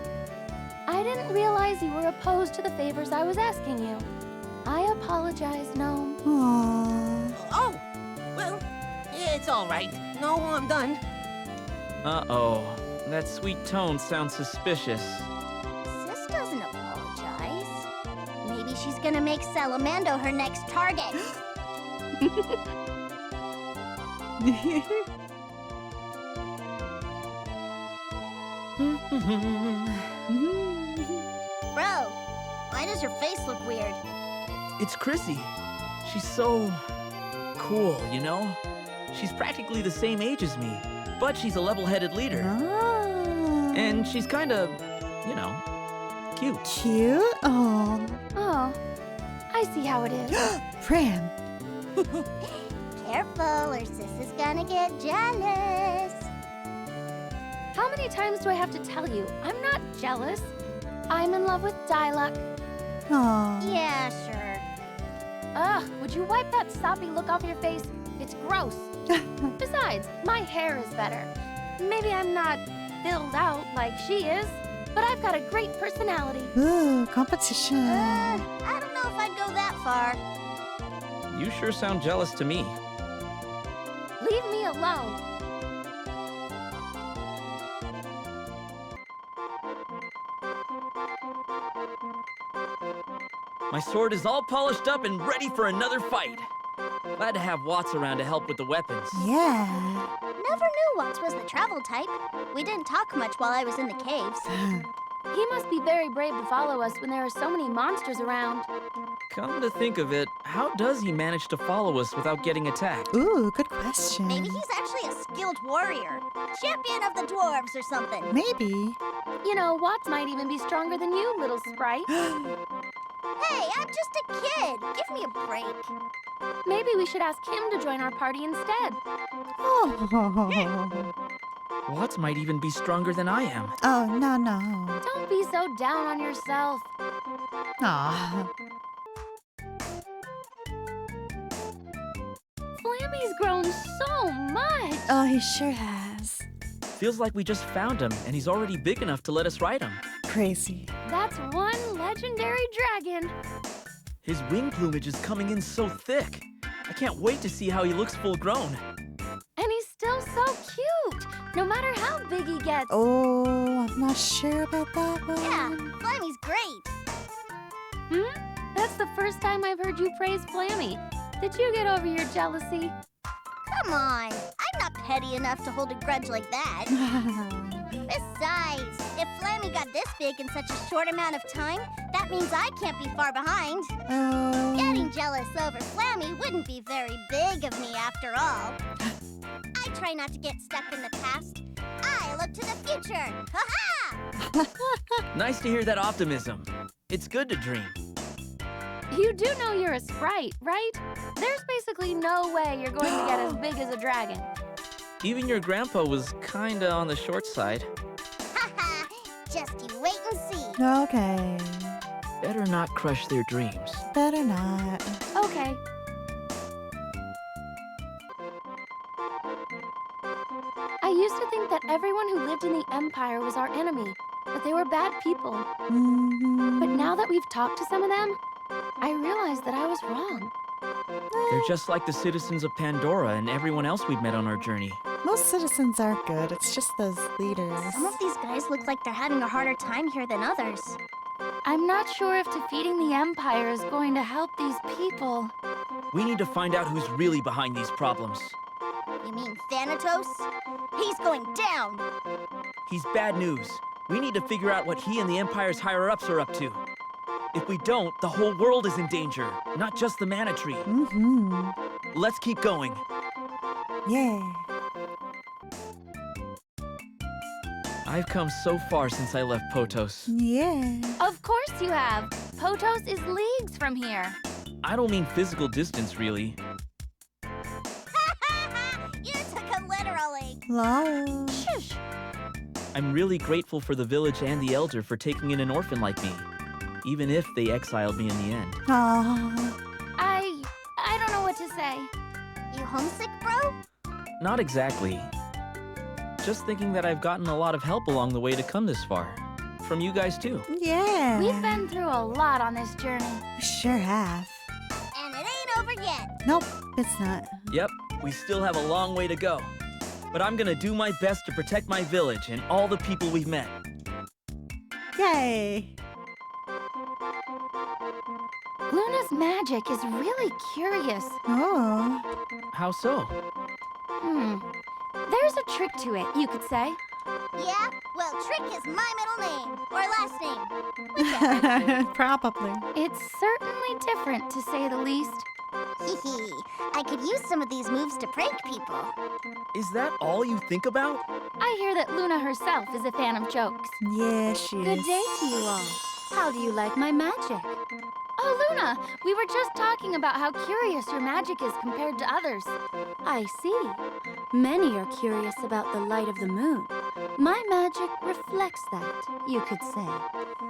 I didn't realize you were opposed to the favors I was asking you. I apologize, Gnome. Aww. Oh, well, yeah, it's all right. No, I'm done. Uh-oh. That sweet tone sounds suspicious. Sis doesn't apologize. Maybe she's gonna make Salamando her next target. Bro, why does your face look weird? It's Chrissy. She's so cool, you know? She's practically the same age as me, but she's a level-headed leader. Ah. And she's kinda, you know, cute. Cute? Oh. Oh, I see how it is. Prim. Careful, or Sis is gonna get jealous. How many times do I have to tell you? I'm not jealous. I'm in love with Diluc. Aw. Yeah, sure. Ugh, would you wipe that soppy look off your face? It's gross. Besides, my hair is better. Maybe I'm not filled out like she is, but I've got a great personality. Ooh, competition. I don't know if I'd go that far. You sure sound jealous to me. Leave me alone. My sword is all polished up and ready for another fight. Glad to have Watts around to help with the weapons. Yeah. Never knew Watts was the travel type. We didn't talk much while I was in the caves. He must be very brave to follow us when there are so many monsters around. Come to think of it, how does he manage to follow us without getting attacked? Ooh, good question. Maybe he's actually a skilled warrior. Champion of the dwarves or something. Maybe. You know, Watts might even be stronger than you, little sprite. Hey, I'm just a kid. Give me a break. Maybe we should ask him to join our party instead. Oh. Watts might even be stronger than I am. Oh, no. Don't be so down on yourself. Aw. Flammy's grown so much. Oh, he sure has. Feels like we just found him, and he's already big enough to let us ride him. Crazy. That's one legendary dragon. His wing plumage is coming in so thick. I can't wait to see how he looks full grown. And he's still so cute, no matter how big he gets. Oh, I'm not sure about that one. Yeah, Flammy's great. That's the first time I've heard you praise Flammy. Did you get over your jealousy? Come on. I'm not petty enough to hold a grudge like that. Besides, if Flammy got this big in such a short amount of time, that means I can't be far behind. Getting jealous over Flammy wouldn't be very big of me after all. I try not to get stuck in the past. I look to the future. Ha-ha! Nice to hear that optimism. It's good to dream. You do know you're a sprite, right? There's basically no way you're going to get as big as a dragon. Even your grandpa was kinda on the short side. Ha-ha! Just you wait and see. Okay. Better not crush their dreams. Better not. Okay. I used to think that everyone who lived in the Empire was our enemy, that they were bad people. But now that we've talked to some of them, I realized that I was wrong. They're just like the citizens of Pandora and everyone else we've met on our journey. Most citizens are good. It's just those leaders. Some of these guys look like they're having a harder time here than others. I'm not sure if defeating the Empire is going to help these people. We need to find out who's really behind these problems. You mean Thanatos? He's going down! He's bad news. We need to figure out what he and the Empire's higher-ups are up to. If we don't, the whole world is in danger, not just the Mana Tree. Let's keep going. Yeah. I've come so far since I left Potos. Yeah. Of course you have. Potos is leagues from here. I don't mean physical distance, really. You took him literally. Lol. Shush. I'm really grateful for the village and the Elder for taking in an orphan like me, even if they exiled me in the end. Aww. I don't know what to say. You homesick, bro? Not exactly. Just thinking that I've gotten a lot of help along the way to come this far. From you guys, too. Yeah. We've been through a lot on this journey. We sure have. And it ain't over yet. Nope, it's not. Yep, we still have a long way to go. But I'm gonna do my best to protect my village and all the people we've met. Yay. Luna's magic is really curious. Oh. How so? There's a trick to it, you could say. Yeah? Well, Trick is my middle name. Or last name. Probably. It's certainly different, to say the least. Hee. I could use some of these moves to prank people. Is that all you think about? I hear that Luna herself is a fan of jokes. Yeah, she Good is. day to you all. How do you like my magic? Oh, Luna, we were just talking about how curious your magic is compared to others. I see. Many are curious about the light of the moon. My magic reflects that, you could say.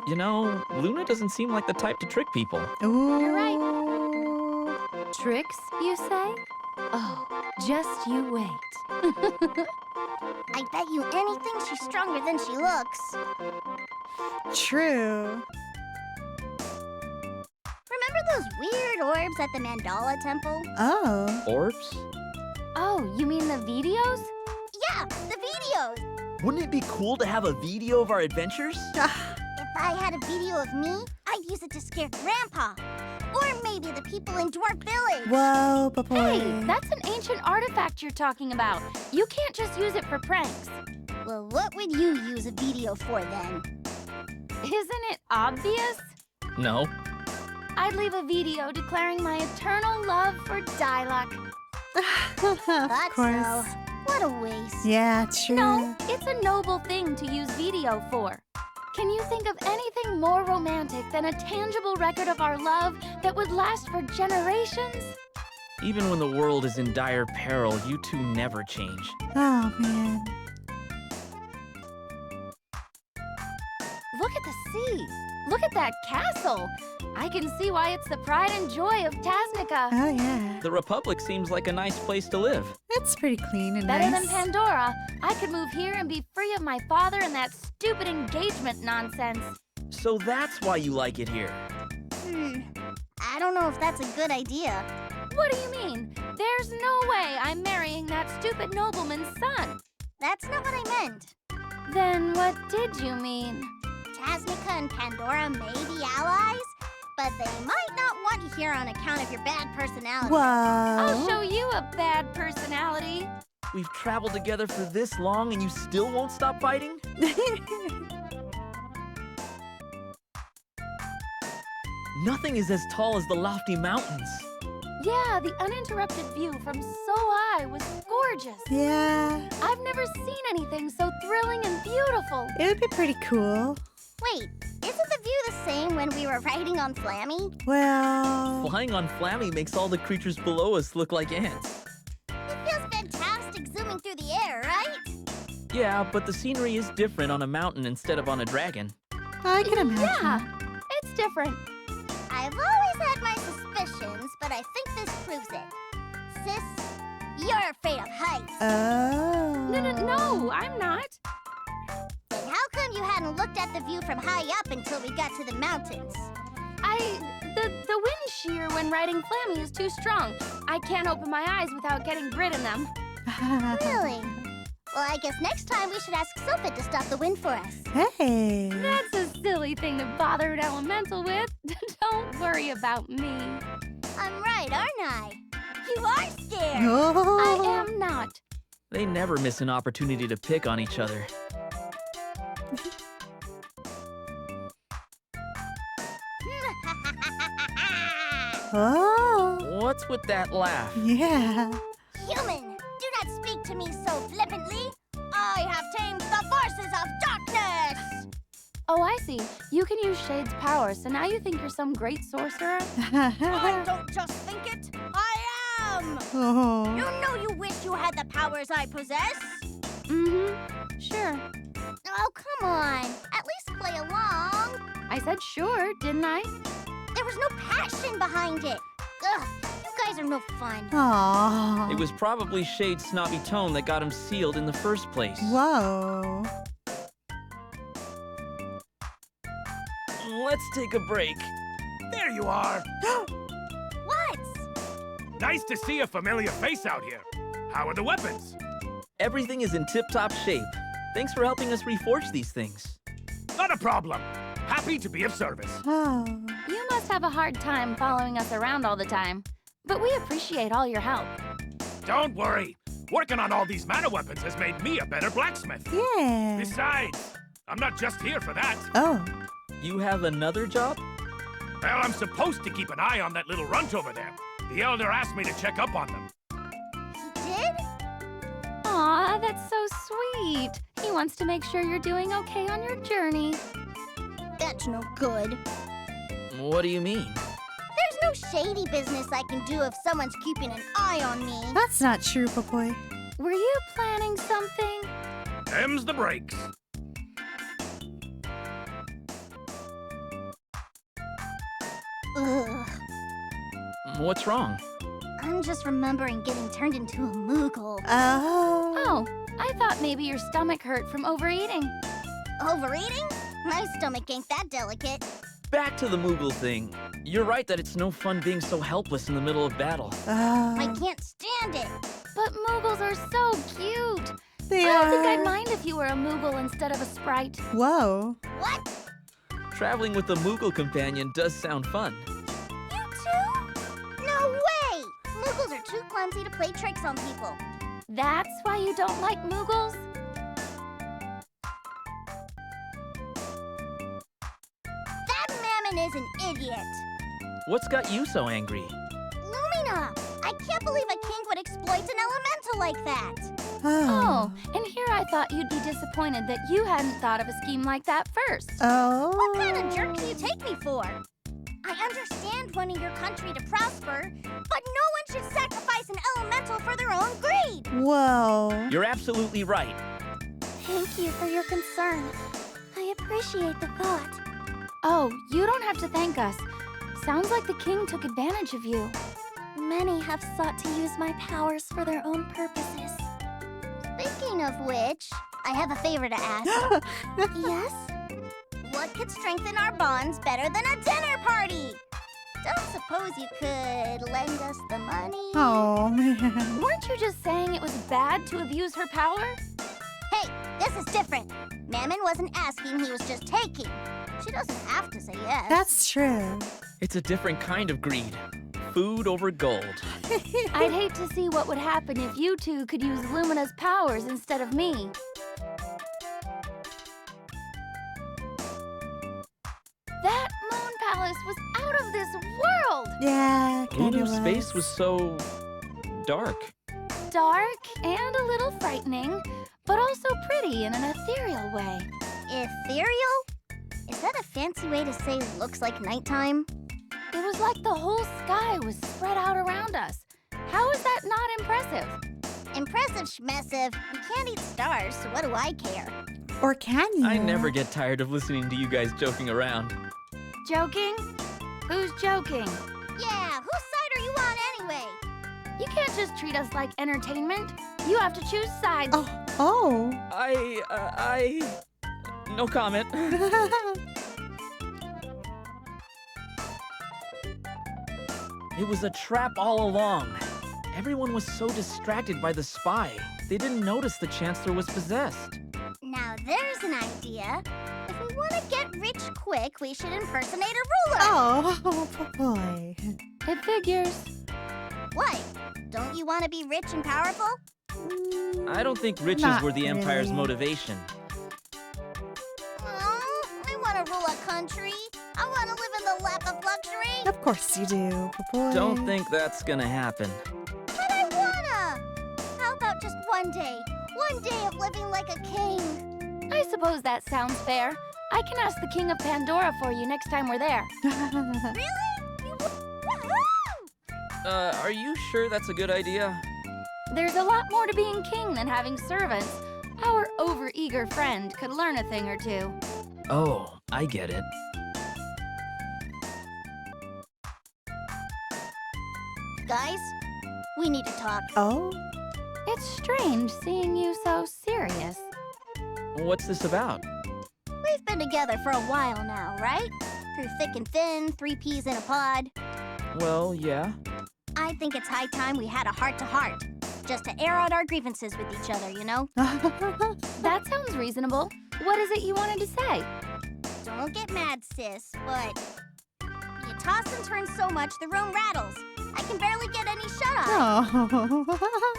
You know, Luna doesn't seem like the type to trick people. Ooh. You're right. Tricks, you say? Oh, just you wait. I bet you anything she's stronger than she looks. True. Remember those weird orbs at the Mandala Temple? Oh. Orbs? Oh, you mean the videos? Yeah, the videos! Wouldn't it be cool to have a video of our adventures? If I had a video of me, I'd could use it to scare Grandpa. Or maybe the people in Dwarf Village. Whoa, boy. Hey, that's an ancient artifact you're talking about. You can't just use it for pranks. Well, what would you use a video for then? Isn't it obvious? No. I'd leave a video declaring my eternal love for Diluc. Of Thought course. so. What a waste. Yeah, true. No, it's a noble thing to use video for. Can you think of anything more romantic than a tangible record of our love that would last for generations? Even when the world is in dire peril, you two never change. Oh, man. Look at the sea. Look at that castle. I can see why it's the pride and joy of Tasnica. Oh, yeah. The Republic seems like a nice place to live. It's pretty clean and Better nice. than Pandora. I could move here and be free of my father and that stupid engagement nonsense. So that's why you like it here. I don't know if that's a good idea. What do you mean? There's no way I'm marrying that stupid nobleman's son. That's not what I meant. Then what did you mean? Tasnica and Pandora may be allies, but they might not want you here on account of your bad personality. Whoa. I'll show you a bad personality. We've traveled together for this long and you still won't stop fighting? Nothing is as tall as the lofty mountains. Yeah, the uninterrupted view from so high was gorgeous. Yeah. I've never seen anything so thrilling and beautiful. It would be pretty cool. Wait, isn't the view the same when we were riding on Flammy? Well. Flying on Flammy makes all the creatures below us look like ants. It feels fantastic zooming through the air, right? Yeah, but the scenery is different on a mountain instead of on a dragon. I can imagine. Yeah, it's different. I've always had my suspicions, but I think this proves it. Sis, you're afraid of heights. Oh. No, I'm not. Then how come you hadn't looked at the view from high up until we got to the mountains? The wind shear when riding Flammy is too strong. I can't open my eyes without getting grit in them. Really? Well, I guess next time we should ask Sophie to stop the wind for us. Hey. That's a silly thing to bother an elemental with. Don't worry about me. I'm right, aren't I? You are scared. Oh. I am not. They never miss an opportunity to pick on each other. Oh. What's with that laugh? Yeah. Human, do not speak to me so flippantly. I have tamed the forces of darkness. Oh, I see. You can use Shade's power, so now you think you're some great sorcerer? I don't just think it, I am. Oh. You know you wish you had the powers I possess. Mm-hmm. Sure. Oh, come on. At least play along. I said sure, didn't I? There was no passion behind it. Ugh, you guys are no fun. Aw. It was probably Shade's snobby tone that got him sealed in the first place. Whoa. Let's take a break. There you are. What? Nice to see a familiar face out here. How are the weapons? Everything is in tip-top shape. Thanks for helping us reforge these things. Not a problem. Happy to be of service. Oh. You must have a hard time following us around all the time. But we appreciate all your help. Don't worry. Working on all these mana weapons has made me a better blacksmith. Yeah. Besides, I'm not just here for that. Oh. You have another job? Well, I'm supposed to keep an eye on that little runt over there. The Elder asked me to check up on them. He did? Aw, that's so sweet. He wants to make sure you're doing okay on your journey. That's no good. What do you mean? There's no shady business I can do if someone's keeping an eye on me. That's not true, boy. Were you planning something? Them's the breaks. Ugh. What's wrong? I'm just remembering getting turned into a Moogle. Oh. Oh, I thought maybe your stomach hurt from overeating. Overeating? My stomach ain't that delicate. Back to the Moogle thing. You're right that it's no fun being so helpless in the middle of battle. I Oh. can't stand it. But Moogles are so cute. They I don't think I'd are. mind if you were a Moogle instead of a Sprite. Whoa. What? Traveling with a Moogle companion does sound fun. You too? No way! Moogles are too clumsy to play tricks on people. That's why you don't like Moogles? That Mammon is an idiot. What's got you so angry? Lumina! I can't believe a king would exploit an elemental like that. Oh, and here I thought you'd be disappointed that you hadn't thought of a scheme like that first. Oh. What kind of jerk do you take me for? I understand wanting your country to prosper, but no one should sacrifice an elemental for their own greed. Whoa. You're absolutely right. Thank you for your concern. I appreciate the thought. Oh, you don't have to thank us. Sounds like the king took advantage of you. Many have sought to use my powers for their own purposes. Speaking of which, I have a favor to ask. Yes? What could strengthen our bonds better than a dinner party? Don't suppose you could lend us the money? Oh, man. Weren't you just saying it was bad to abuse her power? Hey, this is different. Mammon wasn't asking, he was just taking. She doesn't have to say yes. That's true. It's a different kind of greed. Food over gold. I'd hate to see what would happen if you two could use Lumina's powers instead of me. That moon palace was out of this world! Yeah, kind of Lunar space was so dark. Dark and a little frightening, but also pretty in an ethereal way. Ethereal? Is that a fancy way to say looks like nighttime? It was like the whole sky was spread out around us. How is that not impressive? Impressive schmessive. You can't eat stars, so what do I care? Or can you? I never get tired of listening to you guys joking around. Joking? Who's joking? Yeah, whose side are you on anyway? You can't just treat us like entertainment. You have to choose sides. Oh. No comment. It was a trap all along. Everyone was so distracted by the spy, they didn't notice the Chancellor was possessed. Now there's an idea. If we want to get rich quick, we should impersonate a ruler. Oh, boy. It figures. What? Don't you want to be rich and powerful? I don't think riches Not were the Empire's really. motivation. I want to rule a country. I want to live in the lap of luxury. Of course you do, boy. Don't think that's gonna happen. But I wanna! How about just one day? One day of living like a king. I suppose that sounds fair. I can ask the King of Pandora for you next time we're there. Really? Woohoo! Are you sure that's a good idea? There's a lot more to being king than having servants. Our overeager friend could learn a thing or two. Oh, I get it. Guys, we need to talk. Oh? It's strange seeing you so serious. What's this about? We've been together for a while now, right? Through thick and thin, 3 peas in a pod. Well, yeah. I think it's high time we had a heart-to-heart. Just to air out our grievances with each other, you know? That sounds reasonable. What is it you wanted to say? Don't get mad, sis, but you toss and turn so much the room rattles. I can barely get any shut-eye. Oh.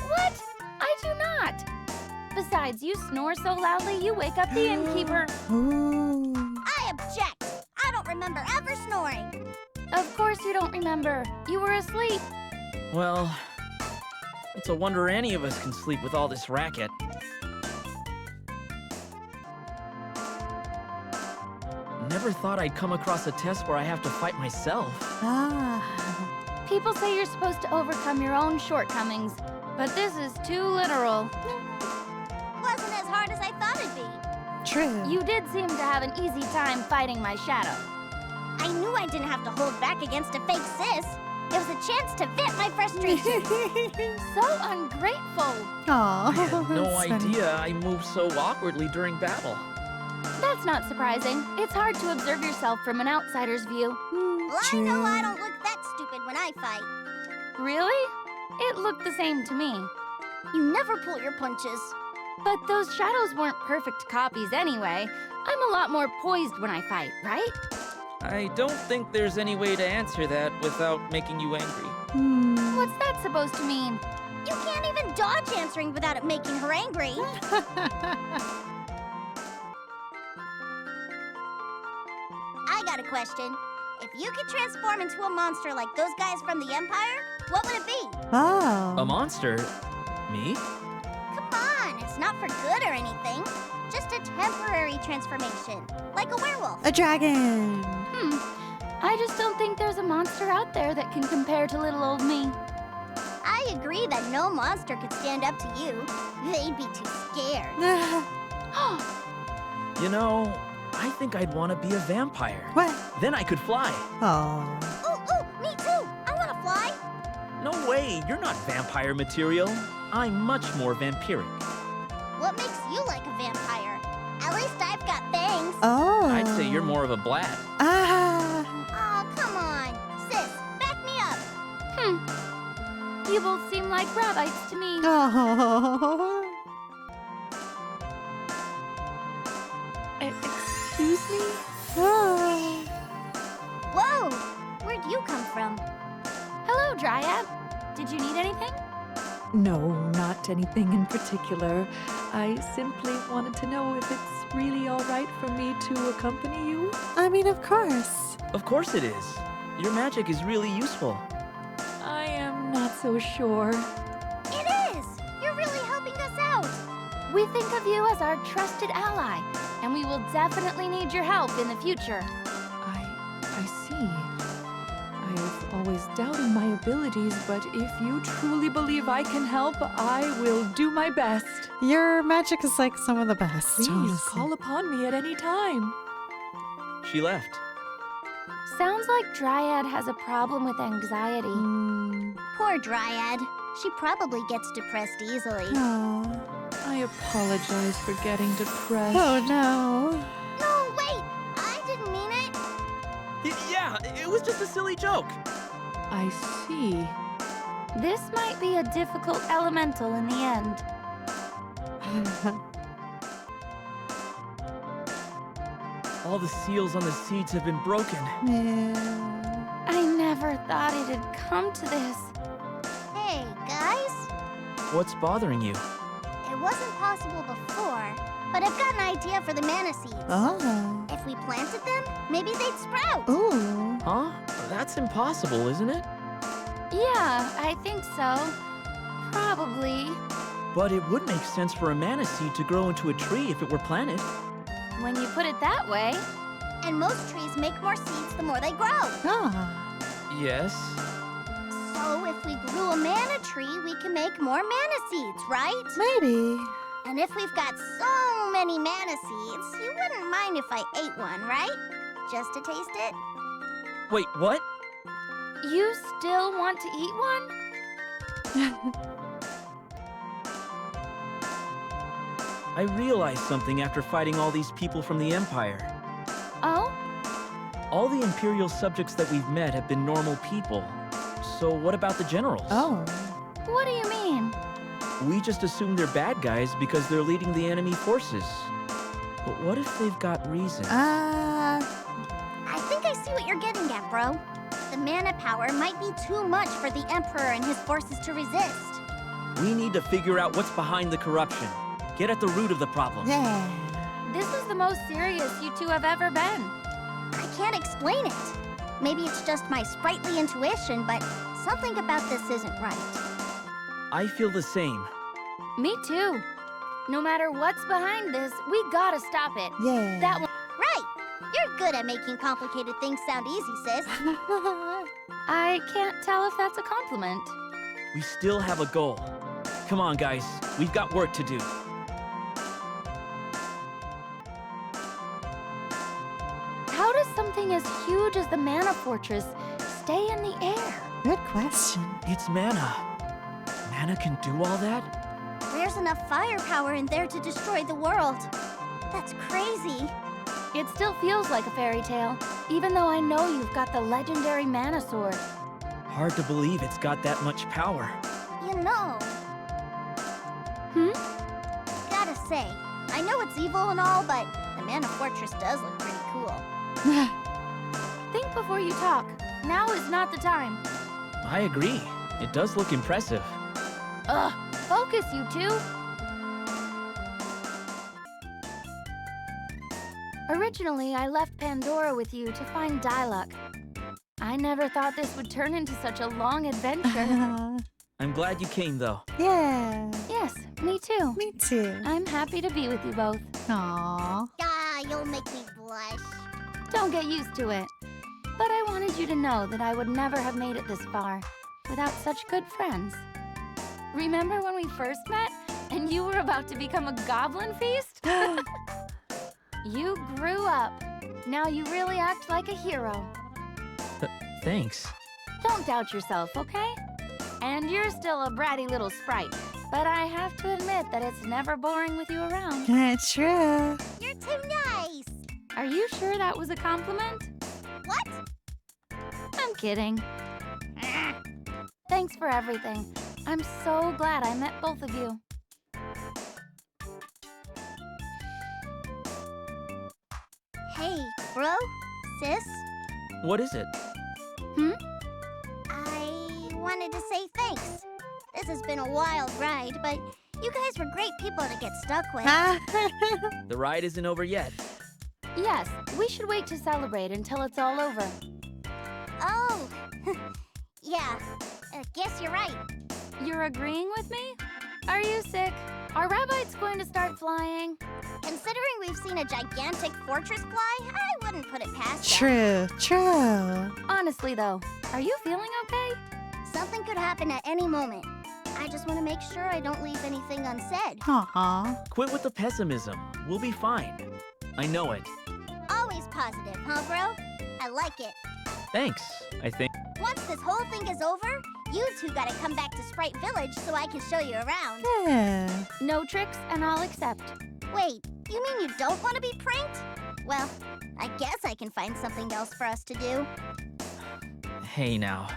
What? I do not. Besides, you snore so loudly you wake up the innkeeper. Ooh. I object. I don't remember ever snoring. Of course you don't remember. You were asleep. Well, it's a wonder any of us can sleep with all this racket. Never thought I'd come across a test where I have to fight myself. Ah. People say you're supposed to overcome your own shortcomings, but this is too literal. Wasn't as hard as I thought it'd be. True. You did seem to have an easy time fighting my shadow. I knew I didn't have to hold back against a fake sis. It was a chance to vent my frustration. So ungrateful. Aw. I had no that's funny. idea I moved so awkwardly during battle. That's not surprising. It's hard to observe yourself from an outsider's view. Well, I know I don't look that stupid when I fight. Really? It looked the same to me. You never pull your punches. But those shadows weren't perfect copies anyway. I'm a lot more poised when I fight, right? I don't think there's any way to answer that without making you angry. What's that supposed to mean? You can't even dodge answering without it making her angry. I got a question. If you could transform into a monster like those guys from the Empire, what would it be? Oh. A monster? Me? Come on, it's not for good or anything. Just a temporary transformation, like a werewolf. A dragon. I just don't think there's a monster out there that can compare to little old me. I agree that no monster could stand up to you. They'd be too scared. You know, I think I'd want to be a vampire. What? Then I could fly. Oh. Ooh, me too. I want to fly. No way, you're not vampire material. I'm much more vampiric. What makes you like a vampire? At least I've got fangs. Oh. I'd say you're more of a blat. Ah. Oh, come on. Sis, back me up. You both seem like rabbits to me. Oh. Excuse me? Oh. Whoa, where'd you come from? Hello, Dryad. Did you need anything? No, not anything in particular. I simply wanted to know if it's really all right for me to accompany you. I mean, of course. Of course it is. Your magic is really useful. I am not so sure. It is. You're really helping us out. We think of you as our trusted ally, and we will definitely need your help in the future. I see. I was always doubting my abilities, but if you truly believe I can help, I will do my best. Your magic is like some of the best. Please honestly. call upon me at any time. She left. Sounds like Dryad has a problem with anxiety. Poor Dryad. She probably gets depressed easily. Oh. I apologize for getting depressed. Oh no. No, wait. I didn't mean it. Yeah, it was just a silly joke. I see. This might be a difficult elemental in the end. All the seals on the seeds have been broken. Yeah. I never thought it'd come to this. Hey, guys. What's bothering you? It wasn't possible before, but I've got an idea for the mana seeds. Oh. If we planted them, maybe they'd sprout. Ooh. Huh? That's impossible, isn't it? Yeah, I think so. Probably. But it would make sense for a mana seed to grow into a tree if it were planted. When you put it that way. And most trees make more seeds the more they grow. Ah. Yes. So if we grew a mana tree, we can make more mana seeds, right? Maybe. And if we've got so many mana seeds, you wouldn't mind if I ate one, right? Just to taste it? Wait, what? You still want to eat one? I realized something after fighting all these people from the Empire. Oh? All the Imperial subjects that we've met have been normal people. So what about the generals? Oh. What do you mean? We just assume they're bad guys because they're leading the enemy forces. But what if they've got reasons? I think I see what you're getting at, bro. The mana power might be too much for the Emperor and his forces to resist. We need to figure out what's behind the corruption. Get at the root of the problem. Yeah. This is the most serious you two have ever been. I can't explain it. Maybe it's just my sprightly intuition, but something about this isn't right. I feel the same. Me too. No matter what's behind this, we gotta stop it. Yeah. That one. Right! You're good at making complicated things sound easy, sis. I can't tell if that's a compliment. We still have a goal. Come on, guys. We've got work to do. How does something as huge as the Mana Fortress stay in the air? Good question. It's mana. Mana can do all that? There's enough firepower in there to destroy the world. That's crazy. It still feels like a fairy tale, even though I know you've got the legendary Mana Sword. Hard to believe it's got that much power. You know, Hmm? gotta say. I know it's evil and all, but the Mana Fortress does look pretty cool. Think before you talk. Now is not the time. I agree. It does look impressive. Ugh, focus, you two. Originally, I left Pandora with you to find Diluc. I never thought this would turn into such a long adventure. I'm glad you came, though. Yeah. Yes, me too. Me too. I'm happy to be with you both. Aww. Ah, you'll make me blush. Don't get used to it. But I wanted you to know that I would never have made it this far without such good friends. Remember when we first met and you were about to become a goblin feast? You grew up. Now you really act like a hero. Thanks. Don't doubt yourself, okay? And you're still a bratty little sprite, but I have to admit that it's never boring with you around. True. You're too nice. Are you sure that was a compliment? What? I'm kidding. Thanks for everything. I'm so glad I met both of you. Hey, bro? Sis? What is it? I wanted to say thanks. This has been a wild ride, but you guys were great people to get stuck with. The ride isn't over yet. Yes, we should wait to celebrate until it's all over. Oh, yeah. Guess you're right. You're agreeing with me? Are you sick? Are rabbits going to start flying? Considering we've seen a gigantic fortress fly, I wouldn't put it past them. True. True. Honestly, though, are you feeling okay? Something could happen at any moment. I just want to make sure I don't leave anything unsaid. Aw. Quit with the pessimism. We'll be fine. I know it. Always positive, huh, bro? I like it. Thanks, I think. Once this whole thing is over, you two gotta come back to Sprite Village so I can show you around. Yeah. No tricks, and I'll accept. Wait, you mean you don't want to be pranked? Well, I guess I can find something else for us to do. Hey, now.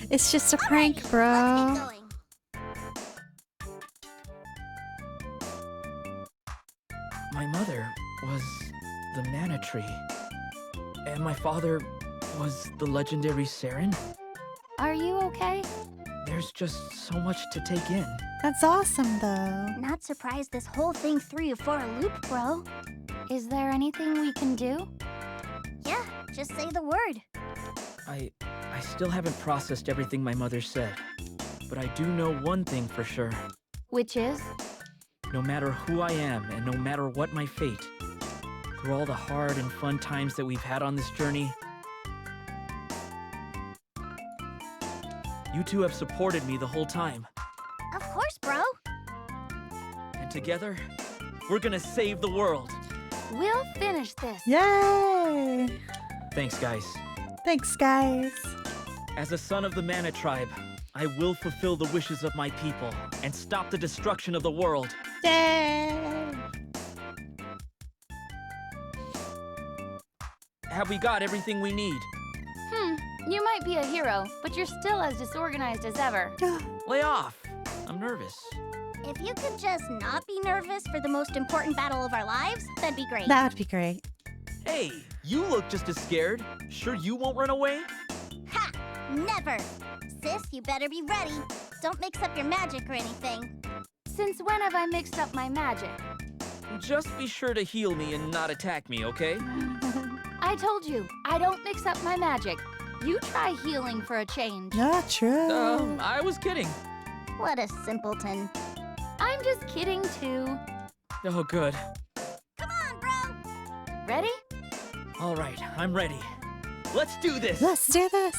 It's just a Alrighty, prank, let's bro. get going. My mother was the Mana Tree. And my father was the legendary Saren. Are you okay? There's just so much to take in. That's awesome, though. Not surprised this whole thing threw you for a loop, bro. Is there anything we can do? Yeah, just say the word. I still haven't processed everything my mother said. But I do know one thing for sure. Which is? No matter who I am and no matter what my fate, through all the hard and fun times that we've had on this journey, you two have supported me the whole time. Of course, bro. And together, we're gonna save the world. We'll finish this. Yay! Thanks, guys. Thanks, guys. As a son of the Mana Tribe, I will fulfill the wishes of my people and stop the destruction of the world. Yay! Have we got everything we need? You might be a hero, but you're still as disorganized as ever. Lay off. I'm nervous. If you could just not be nervous for the most important battle of our lives, that'd be great. That would be great. Hey, you look just as scared. Sure you won't run away? Ha! Never! Sis, you better be ready. Don't mix up your magic or anything. Since when have I mixed up my magic? Just be sure to heal me and not attack me, okay? I told you, I don't mix up my magic. You try healing for a change. Yeah, true. I was kidding. What a simpleton. I'm just kidding too. Oh, good. Come on, bro! Ready? All right, I'm ready. Let's do this! Let's do this.